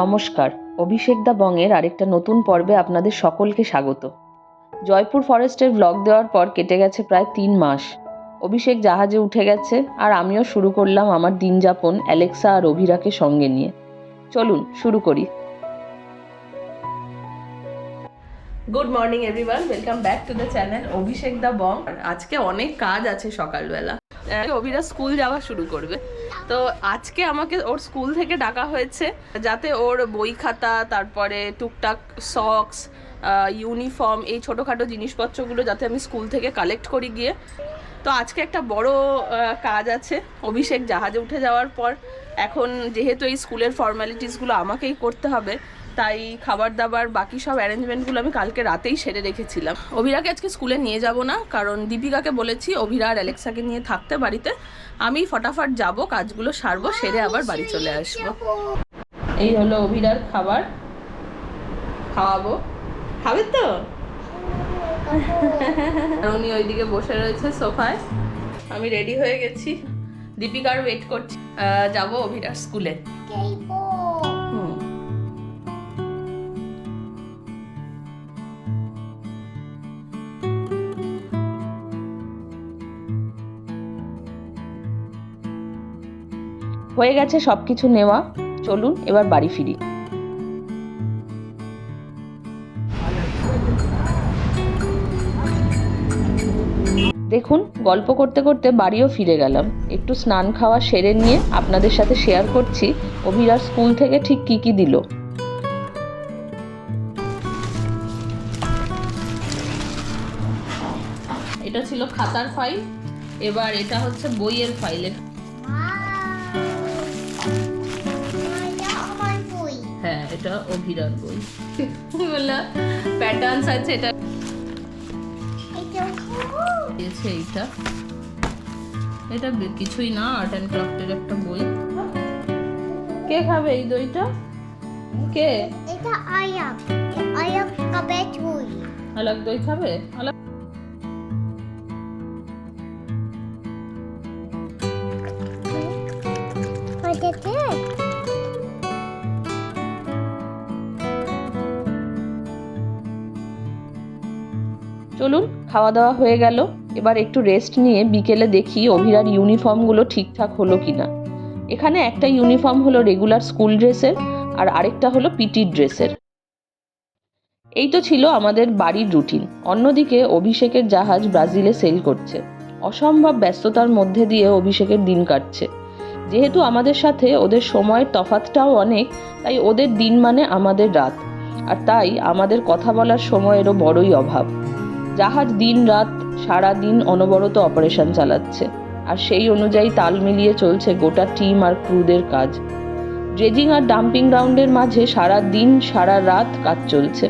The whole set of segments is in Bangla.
নমস্কার, অভিষেক দা বংয়ের আরেকটা নতুন পর্বে আপনাদের সকলকে স্বাগত। জয়পুর ফরেস্টের ব্লগ দেওয়ার পর কেটে গেছে প্রায় 3 মাস। অভিষেক জাহাজে উঠে গেছে আর আমিও শুরু করলাম আমার দিন যাপন অ্যালেক্সা আর অভিরাকে সঙ্গে নিয়ে। চলুন শুরু করি। Good morning everyone, welcome back to the channel Abhishek da Bong. আজকে অনেক কাজ আছে সকালবেলা। অভিরা স্কুল যাওয়া শুরু করবে, তো আজকে আমাকে ওর স্কুল থেকে ডাকা হয়েছে যাতে ওর বই খাতা, তারপরে টুকটাক সক্স, ইউনিফর্ম, এই ছোটোখাটো জিনিসপত্রগুলো যাতে আমি স্কুল থেকে কালেক্ট করি গিয়ে। তো আজকে একটা বড় কাজ আছে। অভিষেক জাহাজে উঠে যাওয়ার পর এখন যেহেতু এই স্কুলের ফর্মালিটিসগুলো আমাকেই করতে হবে, তাই খাবার দাবার বাকি সব অ্যারেঞ্জমেন্টগুলো আমি কালকে রাতেই সেরে রেখেছিলাম। অভিরাকে আজকে স্কুলে নিয়ে যাব না, কারণ দীপিকাকে বলেছি অভিরা আর অ্যালেক্সাকে নিয়ে থাকতে বাড়িতে। আমি ফটাফট যাব, কাজগুলো সারবো, সেরে আবার বাড়ি চলে আসবো। এই হলো অভিরার খাবার, খাওয়াবো। খাবে তো? উনি ওইদিকে বসে রয়েছে সোফায়, আমি রেডি হয়ে গেছি, দীপিকার ওয়েট করছি। যাব অভিরার স্কুলে। হয়ে গেছে সবকিছু নেওয়া, চলুন এবার বাড়ি ফিরি। দেখুন, গল্প করতে করতে বাড়িও ফিরে গেলাম। একটু স্নান খাওয়া সেরে নিয়ে আপনাদের সাথে শেয়ার করছি অভিরার স্কুল থেকে ঠিক কি কি দিল। এটা ছিল খাতার ফাইল, এবার এটা হচ্ছে বইয়ের ফাইলের। হ্যাঁ, এটা অভিরার বই। বললাম প্যাটার্নস আছে, এটা দিয়েছে। এটা কিছুই না, আর্ট অ্যান্ড ক্রাফটের একটা বই। কে খাবে এই দইটা? কে? এটা আয়াব খাবে তুই। আলাগ দই খাবে? আলাগ চলুন, খাওয়া দাওয়া হয়ে গেল, এবার একটু রেস্ট নিয়ে বিকেলে দেখি অভিরার ইউনিফর্মগুলো ঠিকঠাক হলো কিনা। এখানে একটা ইউনিফর্ম হলো রেগুলার স্কুল ড্রেসের, আর আরেকটা হলো পিটি ড্রেসের। এই তো ছিল আমাদের বাড়ির রুটিন। অন্যদিকে অভিষেকের জাহাজ ব্রাজিলে সেল করছে। অসম্ভব ব্যস্ততার মধ্যে দিয়ে অভিষেকের দিন কাটছে। যেহেতু আমাদের সাথে ওদের সময়ের তফাৎটাও অনেক, তাই ওদের দিন মানে আমাদের রাত, আর তাই আমাদের কথা বলার সময়েরও বড়ই অভাব। জাহাজ দিন রাত সারা দিন অনবরত অপারেশন চালাচ্ছে, আর সেই অনুযায়ী তাল মিলিয়ে চলছে গোটা টিম আর ক্রুদের কাজ। ড্রেজিং আর ডাম্পিং গ্রাউন্ডের মাঝে সারা দিন সারা রাত কাজ চলছে।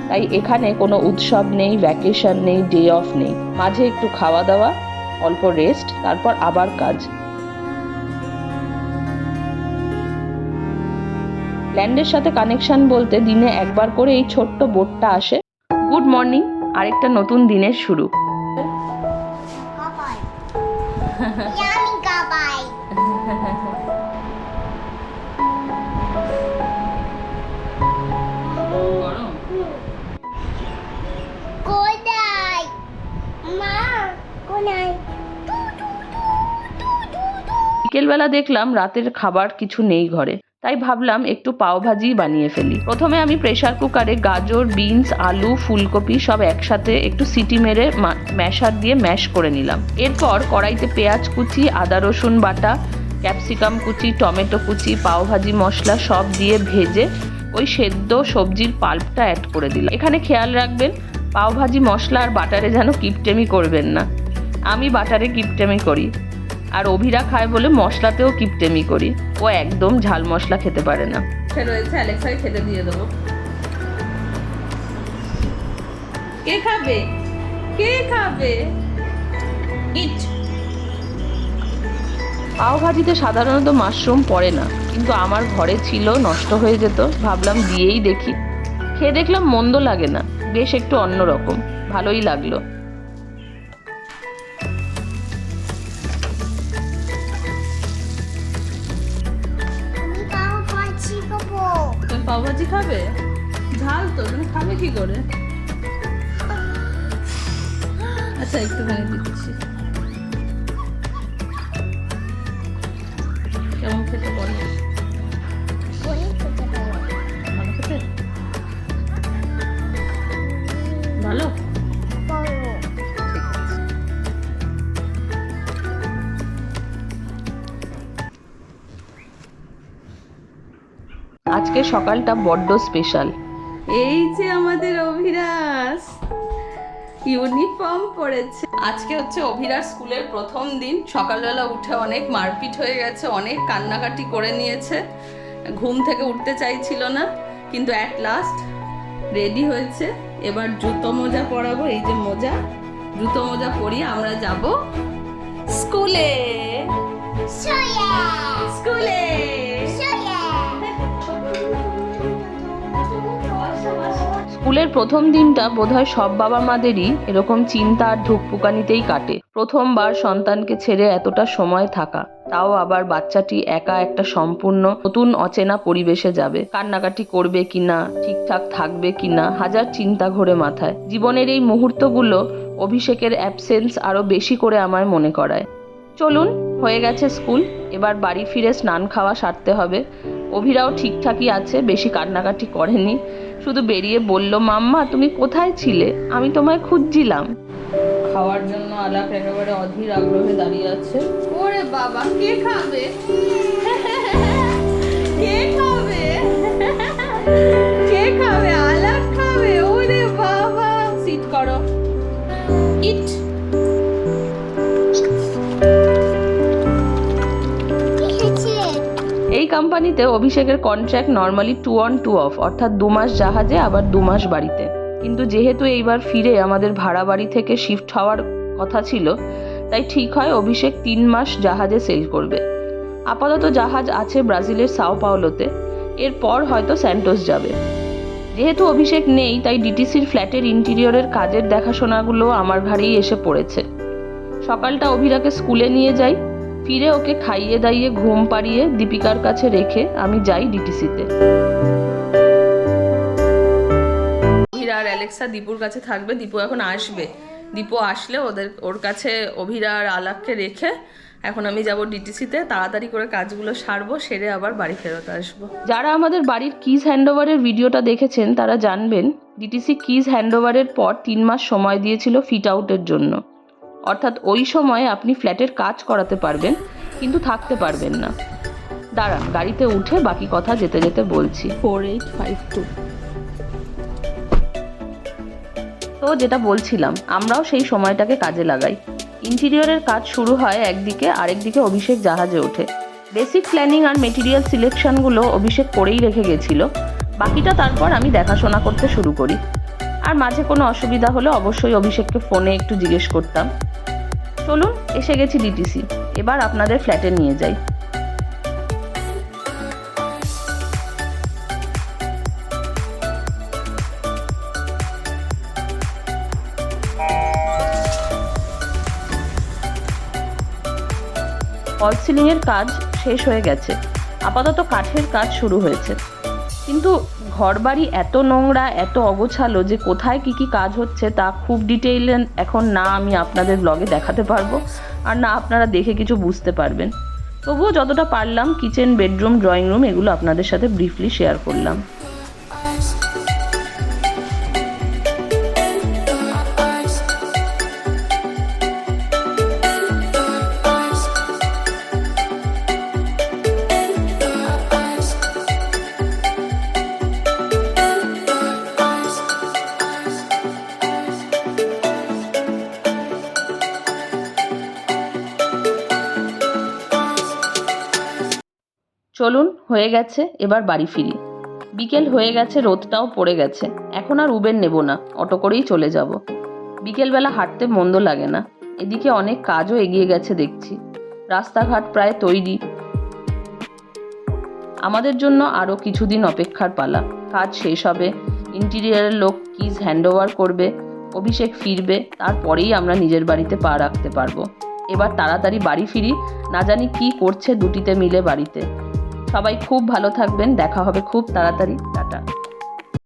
তাই এখানে কোনো উৎসব নেই, ভ্যাকেশন নেই, ডে অফ নেই। মাঝে একটু খাওয়া দাওয়া, অল্প রেস্ট, তারপর আবার কাজ। ল্যান্ডের সাথে কানেকশন বলতে দিনে একবার করে এই ছোট্ট বোটটা আসে। গুড মর্নিং, আরেকটা নতুন দিনের শুরু। বিকেলবেলা দেখলাম রাতের খাবার কিছু নেই ঘরে, তাই ভাবলাম একটু পাওভাজি বানিয়ে ফেলি। প্রথমে আমি প্রেসার কুকারে গাজর, বিনস, আলু, ফুলকপি সব একসাথে একটু সিটি মেরে ম্যাশার দিয়ে ম্যাশ করে নিলাম। এরপর কড়াইতে পেঁয়াজ কুচি, আদা রসুন বাটা, ক্যাপসিকাম কুচি, টমেটো কুচি, পাওভাজি মশলা সব দিয়ে ভেজে ওই সেদ্ধ সবজির পাল্পটা অ্যাড করে দিলাম। এখানে খেয়াল রাখবেন, পাওভাজি মশলা আর বাটারে যেন কিপটেমি করবেন না। আমি বাটারে কিপটেমি করি, আর অভিরা খায় বলে মশলাতেও কিপটেমি করি। ও একদম ঝাল মশলা খেতে পারে না। রয়েছে, অ্যালেক্সাকে খেতে দিয়ে দেবো। কে খাবে? কে খাবে? ইট। পাও ভাজিতে সাধারণত মাশরুম পড়ে না, কিন্তু আমার ঘরে ছিল, নষ্ট হয়ে যেত, ভাবলাম দিয়েই দেখি। খেয়ে দেখলাম মন্দ লাগে না, বেশ একটু অন্যরকম, ভালোই লাগলো। পাওভাজি খাবে? ঝাল তো, তুমি খাবে কি করে? আচ্ছা একটুখানি দিচ্ছি। কেমন খেতে বলো? অনেক খেতে পারো। ভালো খেতে? ভালো? বড়। ঠিক আছে। আজকে সকালটা বড্ড স্পেশাল। এই যে আমাদের অভিরাজ ইউনিফর্ম পরেছে। আজকে হচ্ছে অভিরাজ স্কুলের প্রথম দিন। সকালবেলা উঠে অনেক মারপিট হয়ে গেছে, অনেক কান্নাকাটি করে নিয়েছে, ঘুম থেকে উঠতে চাইছিল না, কিন্তু অ্যাট লাস্ট রেডি হয়েছে। এবার জুতো মোজা পরাবো, এই যে মোজা, জুতো মোজা পরিয়ে আমরা যাব স্কুলে। স্কুলে স্কুলের প্রথম দিনটা বোধহয় সব বাবা মাদেরই এরকম চিন্তা আর ধুকপুকানিতেই কাটে। প্রথমবার সন্তানকে ছেড়ে এতটা সময় থাকা, তাও আবার বাচ্চাটি একা একটা সম্পূর্ণ নতুন অচেনা পরিবেশে যাবে। কান্নাকাটি করবে কিনা, ঠিকঠাক থাকবে কিনা, হাজার চিন্তা ঘোরে মাথায়। জীবনের এই মুহূর্তগুলো অভিষেকের অ্যাবসেন্স আরো বেশি করে আমায় মনে করায়। চলুন, হয়ে গেছে স্কুল, এবার বাড়ি ফিরে স্নান খাওয়া সারতে হবে। অভিরাও ঠিকঠাকই আছে, বেশি কান্নাকাটি করেনি, শুধু বেরিয়ে বলল, মাম্মা তুমি কোথায় ছিলে, আমি তোমায় খুঁজছিলাম। খাওয়ার জন্য আলাপ একেবারে অধীর আগ্রহে দাঁড়িয়ে আছে। ওরে বাবা, কে খাবে? কে খাবে? কে খাবে? আলাপ খাবে? ওরে বাবা, সিট করো, ইট। এই কোম্পানিতে অভিষেকের কন্ট্রাক্ট নর্মালি 2 on 2 off, অর্থাৎ 2 মাস জাহাজে আবার 2 মাস বাড়িতে। কিন্তু যেহেতু এইবার ফিরে আমাদের ভাড়া বাড়ি থেকে শিফট হওয়ার কথা ছিল, তাই ঠিক হয় অভিষেক 3 মাস জাহাজে সেল করবে। আপাতত জাহাজ আছে ব্রাজিলের সাও পাওলোতে, এরপর হয়তো স্যান্টোস যাবে। যেহেতু অভিষেক নেই, তাই ডিটিসির ফ্ল্যাটের ইন্টেরিয়রের কাজের দেখাশোনাগুলো আমার ঘাড়েই এসে পড়েছে। সকালটা অভিরাকে স্কুলে নিয়ে যাই, ফিরে ওকে খাইয়ে দাইয়ে ঘুম পাড়িয়ে দীপিকার কাছে রেখে আমি যাই ডিটিসিতে। অভিরা আর অ্যালেক্সা দীপুর কাছে থাকবে, দীপু এখন আসবে। দীপু আসলে ওর কাছে অভিরা আর আলাককে রেখে এখন আমি যাব ডিটিসিতে। তাড়াতাড়ি করে কাজগুলো সারবো, সেরে আবার বাড়ি ফেরত আসবো। যারা আমাদের বাড়ির কিজ হ্যান্ডওভারের ভিডিওটা দেখেছেন তারা জানবেন, ডিটিসি কিজ হ্যান্ডওভারের পর 3 মাস সময় দিয়েছিল ফিট আউটের জন্য। অর্থাৎ ওই সময় আপনি ফ্ল্যাটের কাজ করাতে পারবেন, কিন্তু থাকতে পারবেন না। দাঁড়ান, গাড়িতে উঠে বাকি কথা যেতে যেতে বলছি। 4852। তো যেটা বলছিলাম, আমরাও সেই সময়টাকে কাজে লাগাই। ইন্টেরিয়রের কাজ শুরু হয় একদিকে, আরেকদিকে অভিষেক জাহাজে ওঠে। বেসিক প্ল্যানিং আর মেটেরিয়াল সিলেকশনগুলো অভিষেক করেই রেখে গেছিল, বাকিটা তারপর আমি দেখাশোনা করতে শুরু করি। আর মাঝে কোনো অসুবিধা হলে অবশ্যই অভিষেককে ফোনে একটু জিজ্ঞেস করতাম। চলুন, এসে গেছি ডিটিসি, এবার আপনাদের ফ্ল্যাটে নিয়ে যাই। ফল সিলিংয়ের কাজ শেষ হয়ে গেছে, আপাতত কাঠের কাজ শুরু হয়েছে। কিন্তু ঘরবাড়ি এত নোংরা, এত অগোছালো যে কোথায় কি কি কাজ হচ্ছে তা খুব ডিটেইলে এখন না আমি আপনাদের ব্লগে দেখাতে পারবো, আর না আপনারা দেখে কিছু বুঝতে পারবেন। তবুও যতটা পারলাম কিচেন, বেডরুম, ড্রয়িং রুম এগুলো আপনাদের সাথে ব্রিফলি শেয়ার করলাম। চলুন, হয়ে গেছে, এবার বাড়ি ফিরি। বিকেল হয়ে গেছে, রোদটাও পড়ে গেছে। এখন আর উবের নেব না, অটো করেই চলে যাব। বিকেলবেলা হাঁটতে মন্দ লাগে না। এদিকে অনেক কাজও এগিয়ে গেছে দেখছি, রাস্তাঘাট প্রায় তৈরি। আমাদের জন্য আরও কিছুদিন অপেক্ষার পালা। কাজ শেষ হবে, ইন্টেরিয়রের লোক কিজ হ্যান্ডওভার করবে, অভিষেক ফিরবে, তারপরেই আমরা নিজের বাড়িতে পা রাখতে পারবো। এবার তাড়াতাড়ি বাড়ি ফিরি, না জানি কি করছে দুটিতে মিলে বাড়িতে। সবাই খুব ভালো থাকবেন, দেখা হবে খুব তাড়াতাড়ি।